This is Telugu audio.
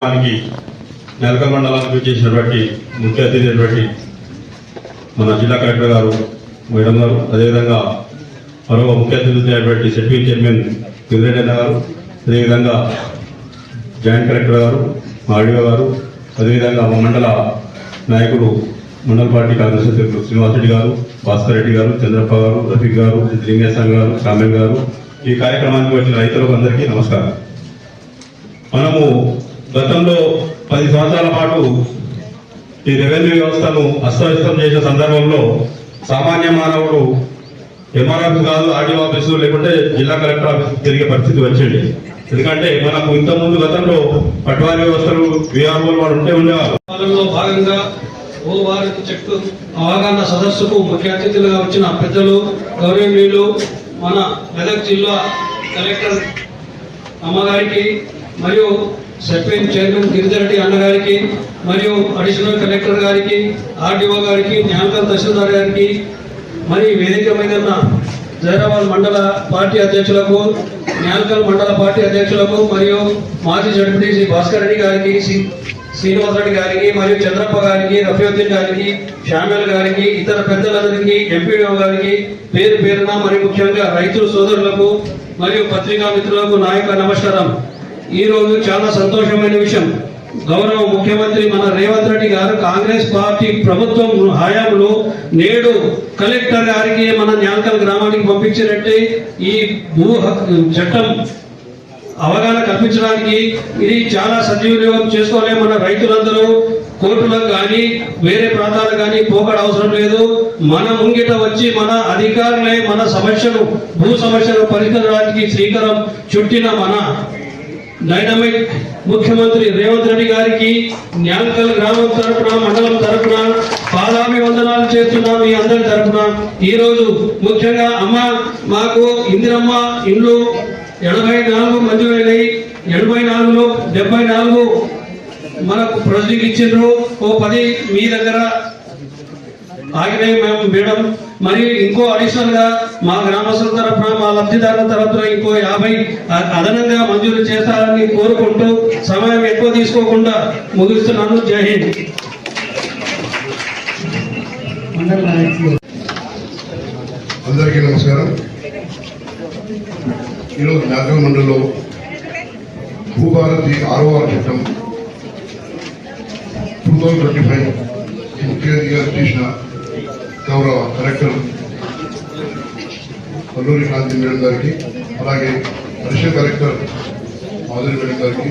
నెలకల్ మండలానికి చేసినటువంటి ముఖ్య అతిథి అయినటువంటి మన జిల్లా కలెక్టర్ గారు మేడం గారు, అదేవిధంగా మరో ముఖ్య అతిథి అయినటువంటి సెట్వీ చైర్మన్ గిరిరెడ్డి గారు, అదేవిధంగా జాయింట్ కలెక్టర్ గారు, ఆర్డీఓ గారు, అదేవిధంగా మా మండల నాయకుడు మండల పార్టీ కాంగ్రెస్ అధ్యక్షులు శ్రీనివాసరెడ్డి గారు, భాస్కర్ రెడ్డి గారు, చంద్రప్ప గారు, రఫీక్ గారు, లింగేశం గారు, కామ్యం గారు, ఈ కార్యక్రమానికి వచ్చిన రైతులకు అందరికీ నమస్కారం. మనము గతంలో 10 సంవత్సరాల పాటు ఈ రెవెన్యూ వ్యవస్థను అస్తవ్యస్తం చేసిన సందర్భంలో సామాన్య మానవుడు ఎంఆర్ఆఫీస్ కాదు, ఆర్డీఓ ఆఫీసు లేకుంటే జిల్లా కలెక్టర్ ఆఫీసు తిరిగే పరిస్థితి వచ్చింది. ఎందుకంటే మనకు ఇంతకుముందు గతంలో పట్వారీ వ్యవస్థలు విఆర్ఓలు వాడు ఉండేవారు. భాగంగా వారి చెట్టు అవగాహన సదస్సుకు ముఖ్య అతిథులుగా వచ్చిన పెద్దలు, గౌరవనీయులు మన మెదక్ జిల్లా కలెక్టర్ అమ్మగారికి మరియు సెట్వీన్ చైర్మన్ గిరిజరెడ్డి అన్నగారికి మరియు అడిషనల్ కలెక్టర్ గారికి, ఆర్డీఓ గారికి, న్యాల్కల్ తహసీల్దార్ గారికి, మరి వేదిక మీద ఉన్న జైరాబాద్ మండల పార్టీ అధ్యక్షులకు, న్యాల్కల్ మండల పార్టీ అధ్యక్షులకు మరియు మాజీ జడ్పీటీసీ భాస్కర్ రెడ్డి గారికి, శ్రీనివాసరెడ్డి గారికి మరియు చంద్రప్ప గారికి, రఫీద్దీన్ గారికి, షామిల్ గారికి, ఇతర పెద్దలందరికీ, ఎంపీడీఓ గారికి పేరు పేరున మరియు ముఖ్యంగా రైతుల సోదరులకు మరియు పత్రికా మిత్రులకు నాయక నమస్కారం. ఈ రోజు చాలా సంతోషమైన విషయం, గౌరవ ముఖ్యమంత్రి మన రేవంత్ రెడ్డి గారు కాంగ్రెస్ పార్టీ ప్రభుత్వం హయాంలో నేడు కలెక్టర్ గారికి మన న్యాల్కల్ గ్రామానికి పంపించినట్టే ఈ భూ చట్టం అవగాహన కల్పించడానికి ఇది చాలా సద్వినియోగం చేసుకోలే. మన రైతులందరూ కోర్టులకు కానీ వేరే ప్రాంతాలకు కానీ పోకడ అవసరం లేదు. మన ముంగిట వచ్చి మన అధికారులే మన సమస్యను, భూ సమస్యను పరిష్కరించడానికి శ్రీకారం చుట్టిన మన డైనమిక్ ముఖ్యమంత్రి రేవంత్ రెడ్డి గారికి న్యాల్కల్ గ్రామం తరపున, మండలం తరపున పాదాభివందనాలు చేస్తున్నాం. మీ అందరి తరపున ఈరోజు ముఖ్యంగా అమ్మ మాకు ఇందిరమ్మ ఇండ్లు 84 మంజూరైనాయి. 84లో 74 మనకు ప్రొసీడింగ్ ఇచ్చిండ్రు. ఓ 10 మీ దగ్గర ఆగినాయి మేడం. మరి ఇంకో అడిషనల్ గా మా గ్రామస్తుల తరఫున, మా లబ్ధిదారుల తరఫున ఇంకో 50 అదనంగా మంజూరు చేస్తారని కోరుకుంటూ సమయం ఎక్కువ తీసుకోకుండా ముగిస్తున్నాను. జై హింద్. అందరికీ నమస్కారం. ఈరోజు న్యాల్కల్ మండలంలో భూభారతి 6వ చట్టం 2025 ముఖ్య అతిథిగా చేసిన గౌరవ కలెక్టర్ అల్లూరి క్రాంతి మేడం గారికి, అలాగే అడిషనల్ కలెక్టర్ మాధురి మేడం గారికి,